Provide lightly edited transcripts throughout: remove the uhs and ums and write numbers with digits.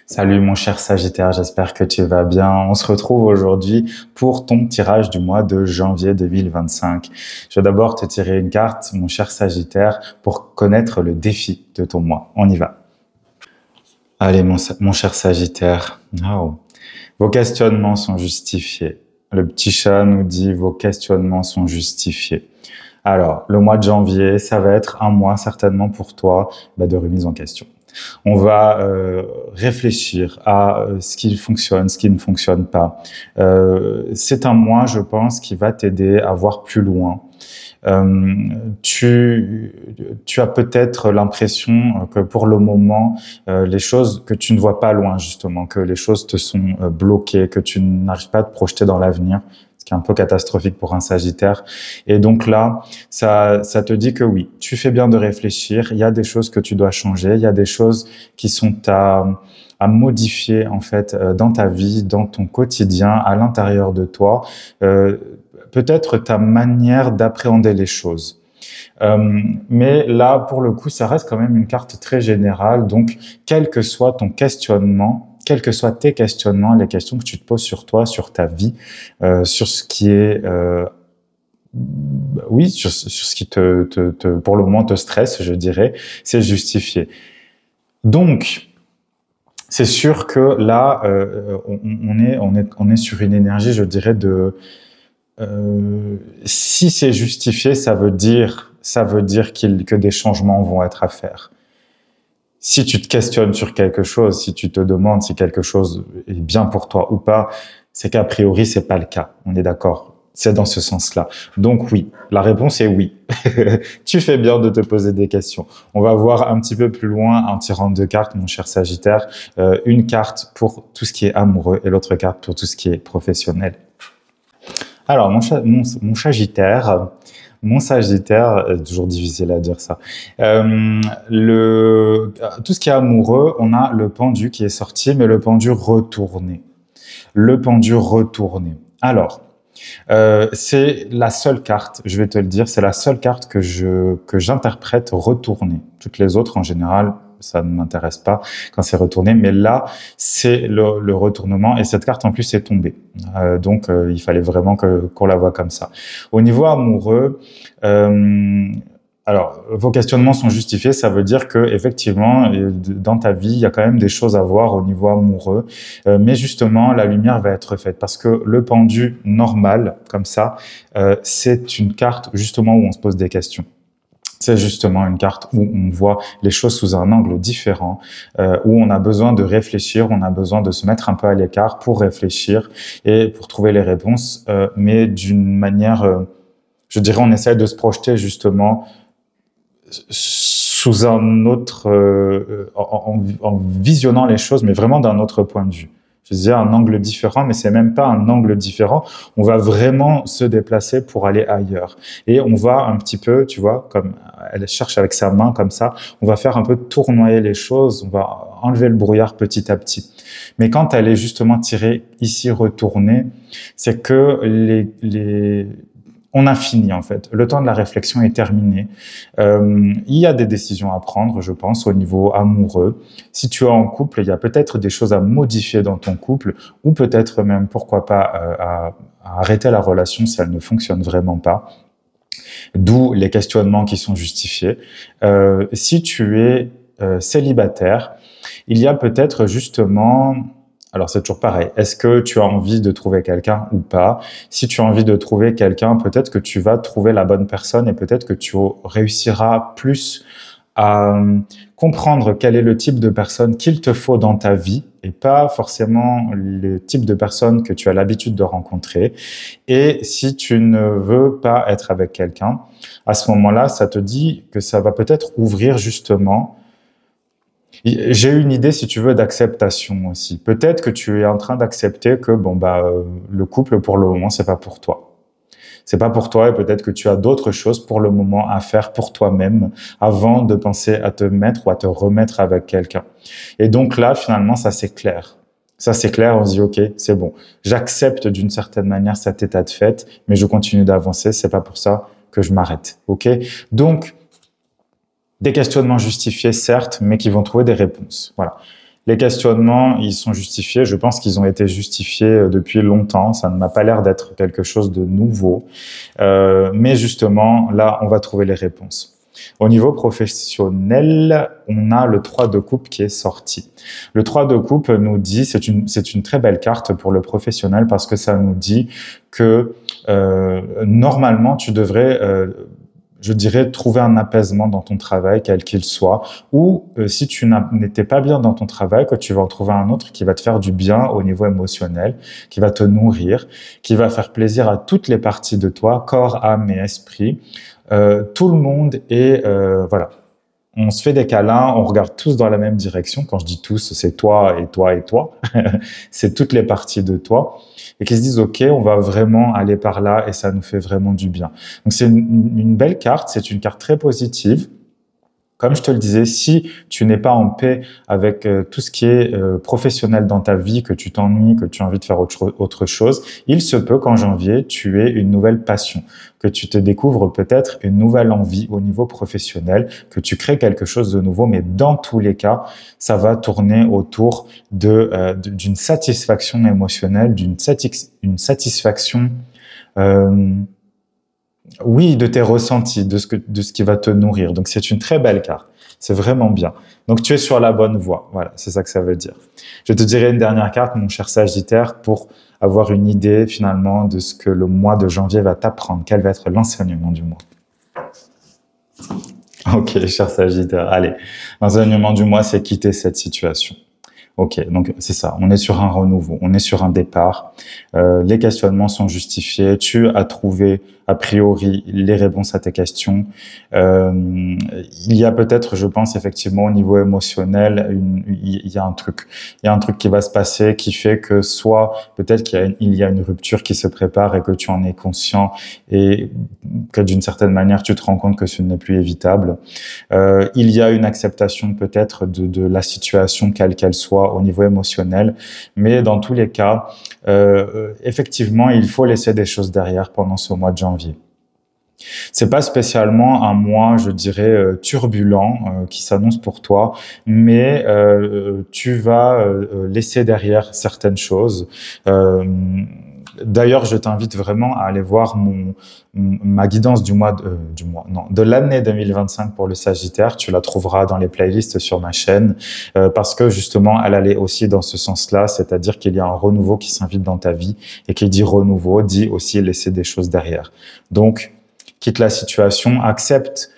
Salut mon cher Sagittaire, j'espère que tu vas bien. On se retrouve aujourd'hui pour ton tirage du mois de janvier 2025. Je vais d'abord te tirer une carte, mon cher Sagittaire, pour connaître le défi de ton mois. On y va. Allez mon cher Sagittaire, vos questionnements sont justifiés. Le petit chat nous dit vos questionnements sont justifiés. Alors, le mois de janvier, ça va être un mois certainement pour toi de remise en question. On va réfléchir à ce qui fonctionne, ce qui ne fonctionne pas. C'est un mois, je pense, qui va t'aider à voir plus loin. Tu as peut-être l'impression que pour le moment, les choses que tu ne vois pas loin justement, que les choses te sont bloquées, que tu n'arrives pas à te projeter dans l'avenir, ce qui est un peu catastrophique pour un Sagittaire. Et donc là, ça te dit que oui, tu fais bien de réfléchir. Il y a des choses que tu dois changer. Il y a des choses qui sont à modifier en fait dans ta vie, dans ton quotidien, à l'intérieur de toi. Peut-être ta manière d'appréhender les choses. Mais là, pour le coup, ça reste quand même une carte très générale. Donc, quel que soit ton questionnement, quels que soient tes questionnements, les questions que tu te poses sur toi, sur ta vie, sur ce qui est, oui, sur ce qui pour le moment te stresse, je dirais, c'est justifié. Donc, c'est sûr que là, on est sur une énergie, je dirais, si c'est justifié, ça veut dire que des changements vont être à faire. Si tu te questionnes sur quelque chose, si tu te demandes si quelque chose est bien pour toi ou pas, c'est qu'a priori, c'est pas le cas. On est d'accord. C'est dans ce sens-là. Donc oui, la réponse est oui. Tu fais bien de te poser des questions. On va voir un petit peu plus loin en tirant deux cartes, mon cher Sagittaire. Une carte pour tout ce qui est amoureux et l'autre carte pour tout ce qui est professionnel. Alors, mon Sagittaire, toujours difficile à dire ça. Tout ce qui est amoureux, on a le pendu qui est sorti, mais le pendu retourné. Le pendu retourné. Alors, c'est la seule carte, je vais te le dire, c'est la seule carte que j'interprète retournée. Toutes les autres, en général, ça ne m'intéresse pas quand c'est retourné, mais là, c'est le retournement et cette carte en plus est tombée. Donc, il fallait vraiment qu'on la voit comme ça. Au niveau amoureux, alors, vos questionnements sont justifiés, ça veut dire que effectivement, dans ta vie, il y a quand même des choses à voir au niveau amoureux, mais justement, la lumière va être faite parce que le pendu normal, comme ça, c'est une carte justement où on se pose des questions. C'est justement une carte où on voit les choses sous un angle différent, où on a besoin de réfléchir, on a besoin de se mettre un peu à l'écart pour réfléchir et pour trouver les réponses, mais d'une manière, je dirais, on essaie de se projeter justement sous un autre, en visionnant les choses, mais vraiment d'un autre point de vue. Je disais un angle différent, mais c'est même pas un angle différent. On va vraiment se déplacer pour aller ailleurs. Et on va un petit peu, tu vois, comme elle cherche avec sa main comme ça, on va faire un peu tournoyer les choses, on va enlever le brouillard petit à petit. Mais quand elle est justement tirée ici, retournée, c'est que on a fini en fait. Le temps de la réflexion est terminé. Il y a des décisions à prendre, je pense, au niveau amoureux. Si tu es en couple, il y a peut-être des choses à modifier dans ton couple ou peut-être même, pourquoi pas, à arrêter la relation si elle ne fonctionne vraiment pas. D'où les questionnements qui sont justifiés. Si tu es célibataire, il y a peut-être justement... Alors, c'est toujours pareil. Est-ce que tu as envie de trouver quelqu'un ou pas? Si tu as envie de trouver quelqu'un, peut-être que tu vas trouver la bonne personne et peut-être que tu réussiras plus à comprendre quel est le type de personne qu'il te faut dans ta vie et pas forcément le type de personne que tu as l'habitude de rencontrer. Et si tu ne veux pas être avec quelqu'un, à ce moment-là, ça te dit que ça va peut-être ouvrir justement... J'ai une idée, si tu veux, d'acceptation aussi. Peut-être que tu es en train d'accepter que le couple, pour le moment, c'est pas pour toi. C'est pas pour toi et peut-être que tu as d'autres choses pour le moment à faire pour toi-même avant de penser à te mettre ou à te remettre avec quelqu'un. Et donc là, finalement, ça c'est clair. Ça c'est clair, on se dit ok, c'est bon. J'accepte d'une certaine manière cet état de fait, mais je continue d'avancer. C'est pas pour ça que je m'arrête. Ok? Donc, des questionnements justifiés, certes, mais qui vont trouver des réponses. Voilà. Les questionnements, ils sont justifiés. Je pense qu'ils ont été justifiés depuis longtemps. Ça ne m'a pas l'air d'être quelque chose de nouveau. Mais justement, là, on va trouver les réponses. Au niveau professionnel, on a le 3 de coupe qui est sorti. Le 3 de coupe nous dit, c'est une très belle carte pour le professionnel parce que ça nous dit que normalement, tu devrais je dirais, trouver un apaisement dans ton travail, quel qu'il soit, ou si tu n'étais pas bien dans ton travail, que tu vas en trouver un autre qui va te faire du bien au niveau émotionnel, qui va te nourrir, qui va faire plaisir à toutes les parties de toi, corps, âme et esprit. Tout le monde est, voilà. On se fait des câlins, on regarde tous dans la même direction. Quand je dis tous, c'est toi et toi et toi. C'est toutes les parties de toi. Et qui se disent, OK, on va vraiment aller par là et ça nous fait vraiment du bien. Donc, c'est une belle carte. C'est une carte très positive. Comme je te le disais, si tu n'es pas en paix avec tout ce qui est professionnel dans ta vie, que tu t'ennuies, que tu as envie de faire autre chose, il se peut qu'en janvier, tu aies une nouvelle passion, que tu te découvres peut-être une nouvelle envie au niveau professionnel, que tu crées quelque chose de nouveau, mais dans tous les cas, ça va tourner autour d'une satisfaction émotionnelle, d'une satisfaction oui, de tes ressentis, de ce qui va te nourrir. Donc, c'est une très belle carte. C'est vraiment bien. Donc, tu es sur la bonne voie. Voilà, c'est ça que ça veut dire. Je te dirai une dernière carte, mon cher Sagittaire, pour avoir une idée, finalement, de ce que le mois de janvier va t'apprendre. Quel va être l'enseignement du mois? Ok, cher Sagittaire. Allez, l'enseignement du mois, c'est quitter cette situation. Ok, donc c'est ça, on est sur un renouveau, on est sur un départ, les questionnements sont justifiés, tu as trouvé a priori les réponses à tes questions. Il y a peut-être, je pense effectivement au niveau émotionnel, il y a un truc qui va se passer qui fait que soit peut-être qu'il y a une rupture qui se prépare et que tu en es conscient et que d'une certaine manière tu te rends compte que ce n'est plus évitable. Il y a une acceptation peut-être de la situation quelle qu'elle soit au niveau émotionnel, mais dans tous les cas, effectivement, il faut laisser des choses derrière pendant ce mois de janvier. C'est pas spécialement un mois, je dirais, turbulent qui s'annonce pour toi, mais tu vas laisser derrière certaines choses. D'ailleurs, je t'invite vraiment à aller voir ma guidance de l'année 2025 pour le Sagittaire. Tu la trouveras dans les playlists sur ma chaîne parce que justement, elle allait aussi dans ce sens-là, c'est-à-dire qu'il y a un renouveau qui s'invite dans ta vie et qui dit renouveau, dit aussi laisser des choses derrière. Donc, quitte la situation, accepte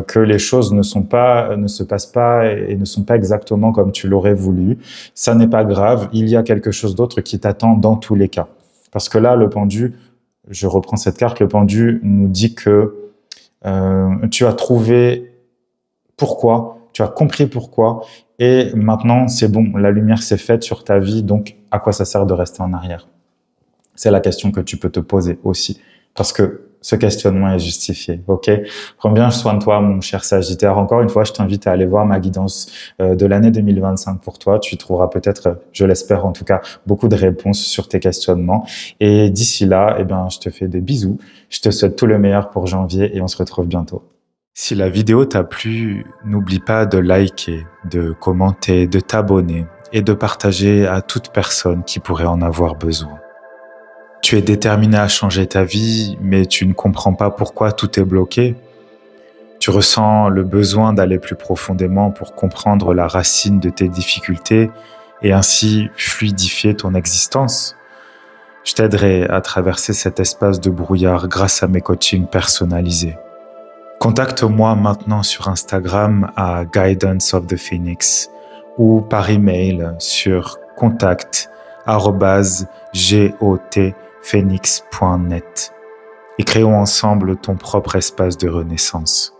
que les choses ne se passent pas et ne sont pas exactement comme tu l'aurais voulu. Ça n'est pas grave, il y a quelque chose d'autre qui t'attend dans tous les cas. Parce que là, le pendu, je reprends cette carte, le pendu nous dit que tu as trouvé pourquoi, tu as compris pourquoi, et maintenant c'est bon, la lumière s'est faite sur ta vie, donc à quoi ça sert de rester en arrière? C'est la question que tu peux te poser aussi, parce que ce questionnement est justifié, ok? Prends bien soin de toi, mon cher Sagittaire. Encore une fois, je t'invite à aller voir ma guidance de l'année 2025 pour toi. Tu trouveras peut-être, je l'espère en tout cas, beaucoup de réponses sur tes questionnements. Et d'ici là, eh ben, je te fais des bisous. Je te souhaite tout le meilleur pour janvier et on se retrouve bientôt. Si la vidéo t'a plu, n'oublie pas de liker, de commenter, de t'abonner et de partager à toute personne qui pourrait en avoir besoin. Tu es déterminé à changer ta vie, mais tu ne comprends pas pourquoi tout est bloqué. Tu ressens le besoin d'aller plus profondément pour comprendre la racine de tes difficultés et ainsi fluidifier ton existence. Je t'aiderai à traverser cet espace de brouillard grâce à mes coachings personnalisés. Contacte-moi maintenant sur Instagram à Guidance of the Phoenix ou par email sur contact@gotphoenix.net et créons ensemble ton propre espace de renaissance.